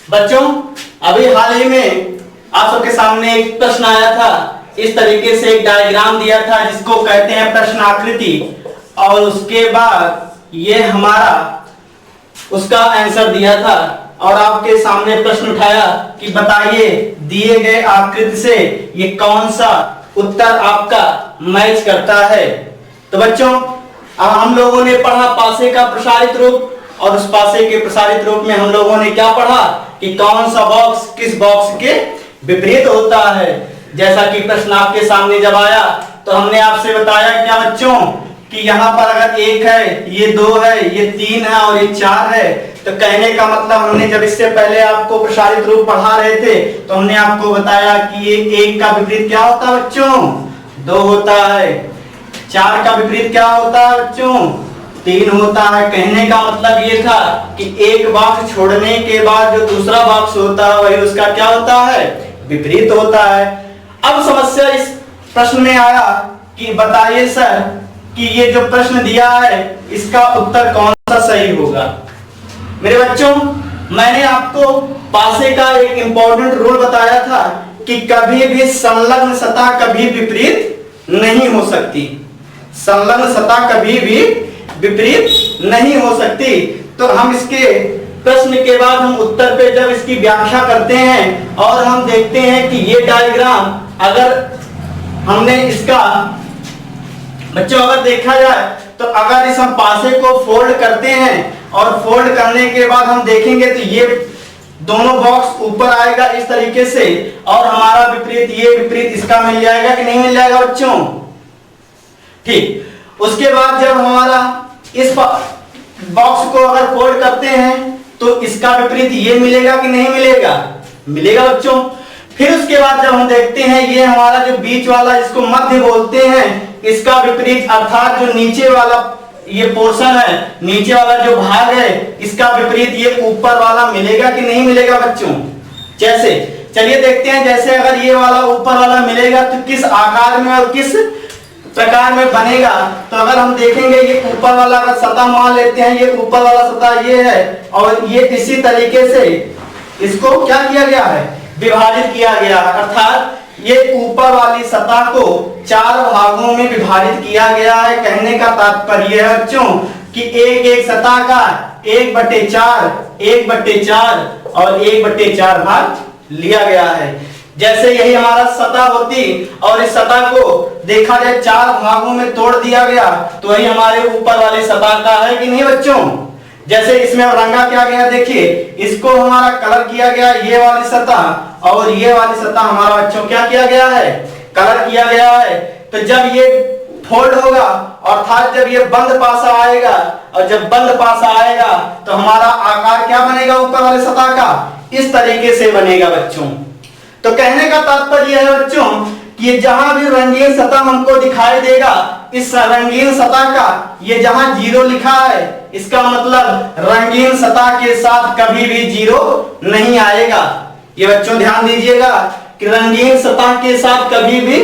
बच्चों, अभी हाल ही में आप सबके सामने एक प्रश्न आया था। इस तरीके से एक डायग्राम दिया था जिसको कहते हैं प्रश्नाकृति, और उसके बाद ये हमारा उसका आंसर दिया था और आपके सामने प्रश्न उठाया कि बताइए दिए गए आकृति से ये कौन सा उत्तर आपका मैच करता है। तो बच्चों, हम लोगों ने पढ़ा पासे का प्रसारित रूप, और उस पासे के प्रसारित रूप में हम लोगों ने क्या पढ़ा कि कौन सा बॉक्स किस बॉक्स के विपरीत होता है। जैसा कि प्रश्न आपके सामने जब आया तो हमने आपसे बताया क्या बच्चों कि यहाँ पर अगर 1 है, ये 2 है, ये 3 है और ये 4 है, तो कहने का मतलब हमने जब इससे पहले आपको प्रसारित रूप पढ़ा रहे थे तो हमने आपको बताया कि ये 1 का विपरीत क्या होता है बच्चों, 2 होता है। 4 का विपरीत क्या होता है बच्चों, 3 होता है। कहने का मतलब ये था कि एक बॉक्स छोड़ने के बाद जो दूसरा बॉक्स होता है वही उसका क्या होता है, विपरीत होता है। अब समस्या इस प्रश्न में आया कि बताइए सर कि ये जो प्रश्न दिया है इसका उत्तर कौन सा सही होगा। मेरे बच्चों, मैंने आपको पासे का एक इंपॉर्टेंट रूल बताया था कि कभी भी संलग्न सतह कभी विपरीत नहीं हो सकती। संलग्न सतह कभी भी विपरीत नहीं हो सकती। तो हम इसके प्रश्न के बाद हम उत्तर पे जब इसकी व्याख्या करते हैं और हम देखते हैं कि ये डायग्राम अगर हमने इसका बच्चों अगर देखा जाए तो अगर इस हम पासे को फोल्ड करते हैं और फोल्ड करने के बाद हम देखेंगे तो ये दोनों बॉक्स ऊपर आएगा इस तरीके से, और हमारा विपरीत ये विपरीत इसका मिल जाएगा कि नहीं मिल जाएगा बच्चों। ठीक, उसके बाद जब हमारा इस बॉक्स को अगर फोल्ड करते हैं तो इसका विपरीत ये मिलेगा कि नहीं मिलेगा, मिलेगा बच्चों। फिर उसके बाद जब हम देखते हैं ये हमारा जो बीच वाला जिसको मध्य बोलते हैं इसका विपरीत, अर्थात जो नीचे वाला ये पोर्शन है, नीचे वाला जो भाग है इसका विपरीत ये ऊपर वाला मिलेगा कि नहीं मिलेगा बच्चों। जैसे चलिए देखते हैं, जैसे अगर ये वाला ऊपर वाला मिलेगा तो किस आकार में और किस प्रकार में बनेगा। तो अगर हम देखेंगे ये ऊपर वाला अगर सतह मान लेते हैं, ये ऊपर वाला सतह ये है और ये इसी तरीके से इसको क्या किया गया है, विभाजित किया गया। अर्थात ये ऊपर वाली सतह को 4 भागों में विभाजित किया गया है। कहने का तात्पर्य है बच्चों कि एक सतह का 1/4, 1/4 और 1/4 भाग लिया गया है। जैसे यही हमारा सतह होती और इस सतह को देखा जाए 4 भागों में तोड़ दिया गया तो वही हमारे ऊपर वाली सतह का है कि नहीं बच्चों। जैसे इसमें रंगा क्या गया, देखिए इसको हमारा कलर किया गया, ये वाली सतह और ये वाली सतह हमारा बच्चों क्या किया गया है, कलर किया गया है। तो जब ये फोल्ड होगा अर्थात जब ये बंद पासा आएगा, और जब बंद पासा आएगा तो हमारा आकार क्या बनेगा ऊपर वाले सतह का, इस तरीके से बनेगा बच्चों। तो कहने का तात्पर्य है बच्चों कि जहां भी रंगीन सतह हमको दिखाई देगा, इस रंगीन सतह का ये जहां 0 लिखा है इसका मतलब रंगीन सतह के साथ कभी भी 0 नहीं आएगा। ये बच्चों ध्यान दीजिएगा कि रंगीन सतह के साथ कभी भी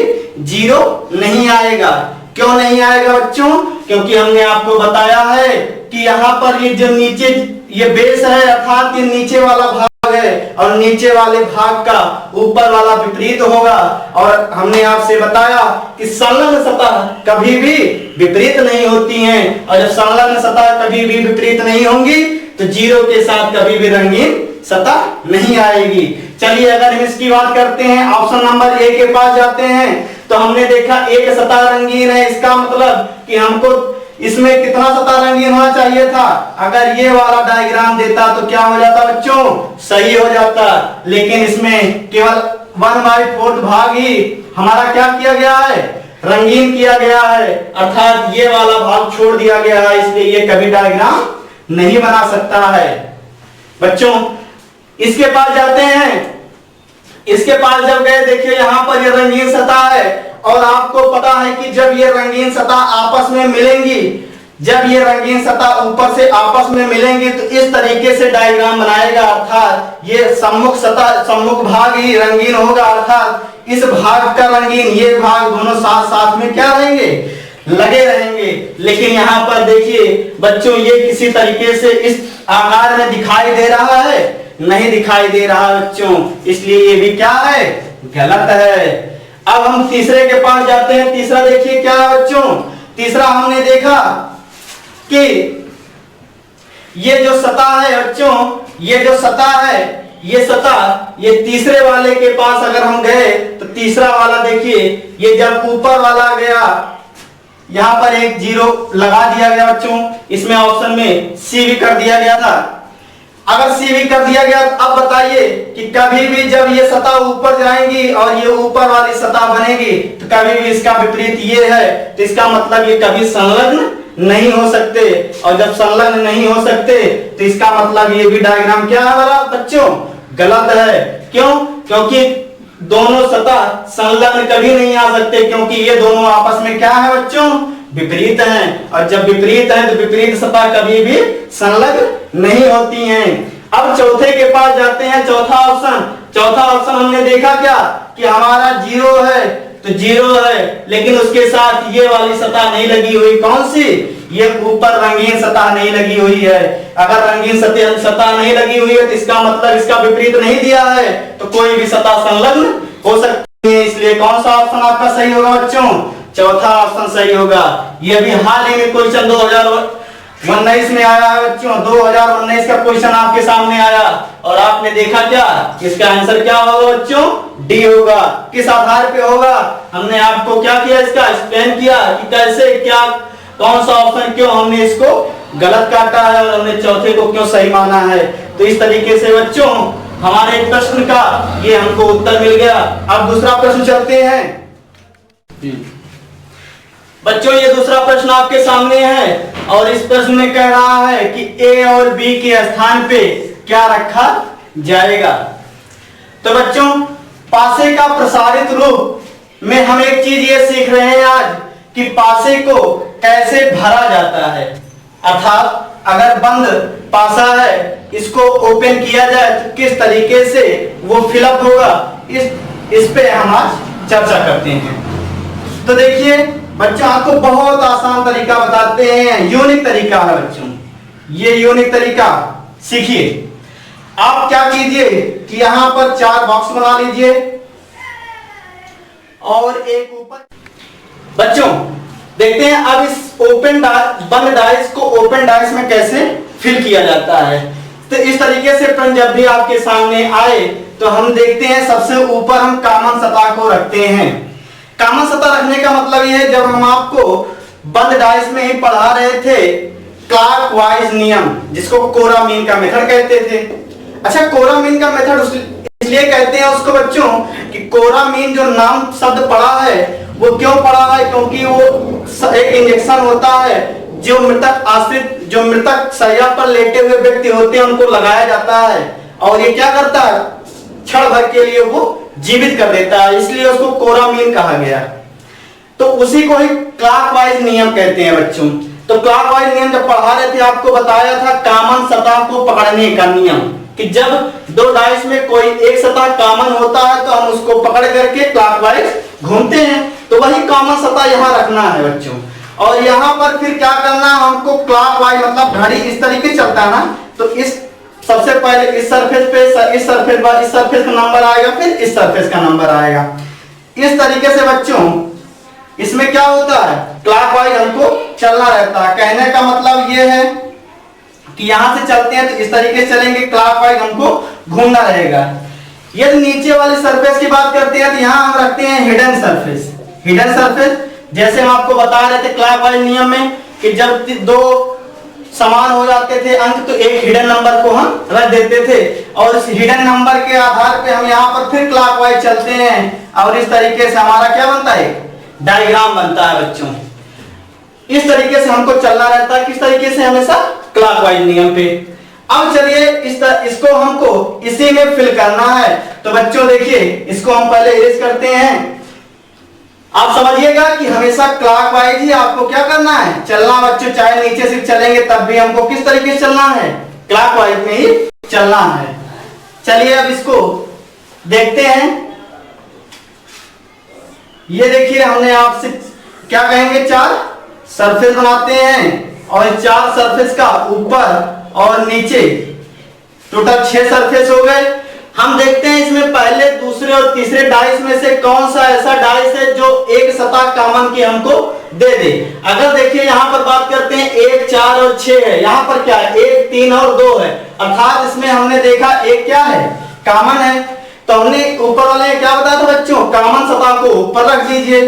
0 नहीं आएगा। क्यों नहीं आएगा बच्चों, क्योंकि हमने आपको बताया है कि यहाँ पर ये जो नीचे ये बेस है अर्थात ये नीचे वाला भाग है और नीचे वाले भाग का ऊपर वाला विपरीत होगा। और हमने आपसे बताया कि संलग्न सतह कभी भी विपरीत नहीं होती हैं, और जब संलग्न सतह कभी भी विपरीत नहीं होंगी तो 0 के साथ कभी भी रंगीन सतह नहीं आएगी। चलिए अगर हम इसकी बात करते हैं, ऑप्शन नंबर ए के पास जाते हैं तो हमने देखा एक सतह रंगीन है, इसका मतलब कि हमको इसमें कितना सतह रंगीन होना चाहिए था। अगर ये वाला डायग्राम देता तो क्या हो जाता बच्चों, सही हो जाता, लेकिन इसमें केवल 1/4 भाग ही हमारा क्या किया गया है, रंगीन किया गया है। अर्थात ये वाला भाग छोड़ दिया गया है, इसलिए ये कभी डायग्राम नहीं बना सकता है। बच्चों इसके पास जाते हैं, इसके पास जब गए देखिए यहाँ पर ये रंगीन सतह है और आपको पता है कि जब ये रंगीन सतह आपस में मिलेंगी, जब ये रंगीन सतह ऊपर से आपस में मिलेंगी तो इस तरीके से डायग्राम बनाएगा। अर्थात ये सम्मुख सतह सम्मुख भाग ही रंगीन होगा, अर्थात इस भाग का रंगीन, ये भाग दोनों साथ साथ में क्या रहेंगे, लगे रहेंगे। लेकिन यहाँ पर देखिए बच्चों ये किसी तरीके से इस आकार में दिखाई दे रहा है, नहीं दिखाई दे रहा बच्चों, इसलिए ये भी क्या है, गलत है। अब हम तीसरे के पास जाते हैं। तीसरा देखिए क्या है बच्चों। तीसरा हमने देखा कि ये जो सतह है बच्चों, ये जो सतह है, ये सतह, ये तीसरे वाले के पास अगर हम गए तो तीसरा वाला देखिए, ये जब ऊपर वाला गया, यहां पर एक 0 लगा दिया गया बच्चों, इसमें ऑप्शन में सी भी कर दिया गया था। अगर सी भी कर दिया गया तो अब बताइए कि कभी भी जब ये सतह ऊपर जाएंगी और ये ऊपर वाली सतह बनेगी तो कभी भी इसका विपरीत ये है, तो इसका मतलब ये कभी संलग्न नहीं हो सकते, और जब संलग्न नहीं हो सकते तो इसका मतलब ये भी डायग्राम क्या है बच्चों, गलत है। क्यों? क्योंकि दोनों सतह संलग्न कभी नहीं आ सकते, क्योंकि ये दोनों आपस में क्या है बच्चों, विपरीत हैं, और जब विपरीत हैं तो विपरीत सतह कभी भी संलग्न नहीं होती हैं। अब चौथे के पास जाते हैं। चौथा ऑप्शन हमने देखा क्या कि हमारा 0 है, तो 0 है, लेकिन उसके साथ ये वाली सतह नहीं लगी हुई। कौन सी? ये ऊपर रंगीन सतह नहीं लगी हुई है। अगर रंगीन सतह नहीं लगी हुई है तो इसका मतलब इसका विपरीत नहीं दिया है, तो कोई भी सतह संलग्न हो सकती है। इसलिए कौन सा ऑप्शन आपका सही होगा बच्चों? चौथा ऑप्शन सही होगा। ये भी हाल ही में क्वेश्चन 2019 में आया है बच्चों। 2019 का क्वेश्चन आपके सामने आया और आपने देखा क्या, इसका आंसर क्या होगा बच्चों? डी होगा। किस आधार पे होगा? हमने आपको क्या किया, इसका एक्सप्लेन किया कि कैसे, क्या, कौन सा ऑप्शन क्यों हमने इसको गलत काटा है और हमने चौथे को क्यों सही माना है। तो इस तरीके से बच्चों हमारे प्रश्न का ये हमको उत्तर मिल गया। अब दूसरा प्रश्न चलते हैं बच्चों। ये दूसरा प्रश्न आपके सामने है और इस प्रश्न में कह रहा है कि ए और बी के स्थान पे क्या रखा जाएगा। तो बच्चों पासे का प्रसारित रूप में हम एक चीज ये सीख रहे हैं आज कि पासे को कैसे भरा जाता है, अर्थात अगर बंद पासा है इसको ओपन किया जाए तो किस तरीके से वो फिलअप होगा, इस पे हम आज चर्चा करते हैं। तो देखिए बच्चों आपको बहुत आसान तरीका बताते हैं, यूनिक तरीका है बच्चों, ये यूनिक तरीका सीखिए। आप क्या कीजिए कि यहां पर 4 बॉक्स बना लीजिए और एक ऊपर। बच्चों देखते हैं अब इस बंद डाइस को ओपन डाइस में कैसे फिल किया जाता है। तो इस तरीके से प्रश्न जब भी आपके सामने आए तो हम देखते हैं सबसे ऊपर हम कॉमन सतह को रखते हैं। कॉमन सतह रखने का मतलब यह है, जब हम आपको बंद डाइस में ही पढ़ा रहे थे क्लॉकवाइज नियम, जिसको कोरा मीन का मेथड कहते थे। अच्छा, कोरा मीन का मेथड इसलिए कहते हैं उसको बच्चों कि कोरा मीन जो नाम शब्द पड़ा है वो क्यों पड़ा है, क्योंकि वो एक इंजेक्शन होता है जो मृतक आश्रित, जो मृतक शैया पर लेटे हुए व्यक्ति होते हैं उनको लगाया जाता है, और ये क्या करता है, क्षण भर के लिए वो जीवित कर देता है, इसलिए उसको कोरा मीन कहा गया। तो उसी को ही क्लॉकवाइज नियम कहते हैं बच्चों। तो क्लॉकवाइज नियम जब पढ़ा रहे थे आपको बताया था कॉमन सतह को पकड़ने का नियम, कि जब 2 डाइस में कोई एक सतह कॉमन होता है तो हम उसको पकड़ करके क्लॉकवाइज घूमते हैं। तो वही कॉमन सतह यहाँ रखना है बच्चों, और यहाँ पर फिर क्या करना है हमको, क्लॉकवाइज मतलब घड़ी इस तरीके चलता है ना, तो इस सबसे पहले इस सरफेस पे इस सरफेस का नंबर आएगा, फिर इस सरफेस का नंबर आएगा। इस तरीके से बच्चों इसमें क्या होता है, क्लॉकवाइज हमको चलना रहता है। कहने का मतलब ये है कि यहां से चलते हैं तो इस तरीके से चलेंगे, क्लॉकवाइज हमको घूमना रहेगा। यदि नीचे वाली सरफेस की बात करते हैं तो यहां हम रखते हैं हिडन सरफेस। हिडन सरफेस जैसे हम आपको बता रहे थे क्लॉकवाइज नियम में कि जब 2 समान हो जाते थे अंक तो एक हिडन नंबर को हम रख देते थे, और इस हिडन नंबर के आधार पे हम यहाँ पर फिर क्लॉकवाइज चलते हैं, और इस तरीके से हमारा क्या बनता है, डायग्राम बनता है बच्चों। इस तरीके से हमको चलना रहता है, किस तरीके से, हमेशा क्लॉकवाइज नियम पे। अब चलिए इसको हमको इसी में फिल करना है। तो बच्चों देखिए इसको हम पहले इरेज करते हैं। आप समझिएगा कि हमेशा क्लॉकवाइज ही आपको क्या करना है, चलना बच्चों, चाहे नीचे से चलेंगे तब भी हमको किस तरीके से चलना है, क्लॉकवाइज में ही चलना है। चलिए अब इसको देखते हैं। ये देखिए हमने आपसे क्या कहेंगे, 4 सरफेस बनाते हैं और 4 सरफेस का ऊपर और नीचे टोटल 6 सरफेस हो गए। हम देखते हैं इसमें पहले, दूसरे और तीसरे डाइस में से कौन सा ऐसा डाइस है जो एक सतह कॉमन की हमको दे दे। अगर देखिए यहाँ पर बात करते हैं 1, 4 और 6 है, यहाँ पर क्या है 1, 3 और 2 है, अर्थात इसमें हमने देखा एक क्या है कॉमन है। तो हमने ऊपर वाले क्या बताया था बच्चों, कॉमन सतह को ऊपर रख दीजिए,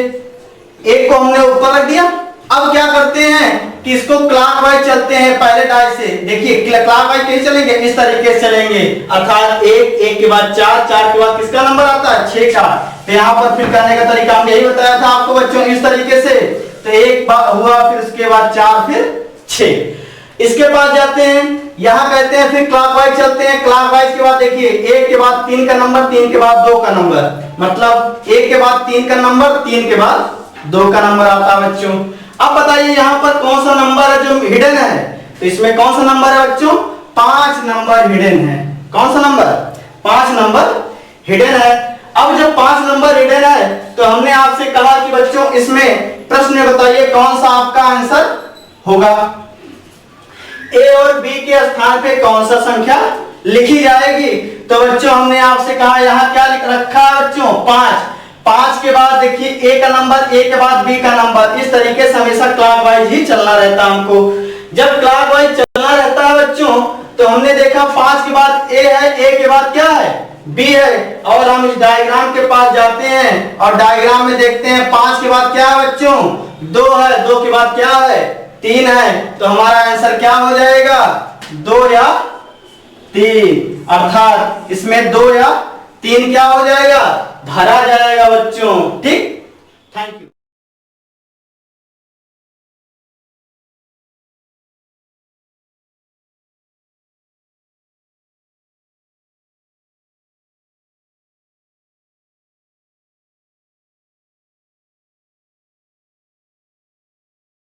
एक को हमने ऊपर रख दिया। अब क्या करते हैं कि इसको क्लॉकवाइज चलते हैं पहले डाइस से। देखिए क्लॉकवाइज कैसे चलेंगे, इस तरीके से चलेंगे, अर्थात 1 के बाद 4 के बाद किसका नंबर आता है 6 का। तो यहाँ पर फिर करने का तरीका हम यही बताया था आपको बच्चों, इस तरीके से। तो 1 हुआ, फिर उसके बाद 4, फिर 6। इसके बाद जाते हैं, यहाँ कहते हैं फिर क्लॉकवाइज चलते हैं। क्लॉकवाइज के बाद देखिए 1 के बाद 3 का नंबर, 3 के बाद 2 का नंबर, मतलब 1 के बाद 3 का नंबर, 3 के बाद 2 का नंबर आता है बच्चों। अब बताइए यहाँ पर कौन सा नंबर है जो हिडन है। तो इसमें कौन सा नंबर है बच्चों, 5 नंबर हिडन है। कौन सा नंबर, 5 नंबर हिडन है। अब जब 5 नंबर हिडन है तो हमने आपसे कहा कि बच्चों इसमें प्रश्न बताइए कौन सा आपका आंसर होगा। ए और बी के स्थान पे कौन सा संख्या लिखी जाएगी। तो बच्चों हमने आपसे कहा यहाँ क्या लिख रखा है बच्चों 5 के बाद देखिए ए का नंबर, ए के बाद बी का नंबर, इस तरीके से हमेशा क्लॉकवाइज ही चलना रहता है हमको। जब क्लॉकवाइज चलना रहता है बच्चों तो हमने देखा 5 के बाद ए है, ए के बाद क्या है बी है, और हम इस डायग्राम के पास जाते हैं और डायग्राम में देखते हैं 5 के बाद क्या है बच्चों 2 है, 2 के बाद क्या है 3 है। तो हमारा आंसर क्या हो जाएगा 2 या 3, अर्थात इसमें 2 या 3 क्या हो जाएगा भरा जाएगा बच्चों। ठीक, थैंक यू।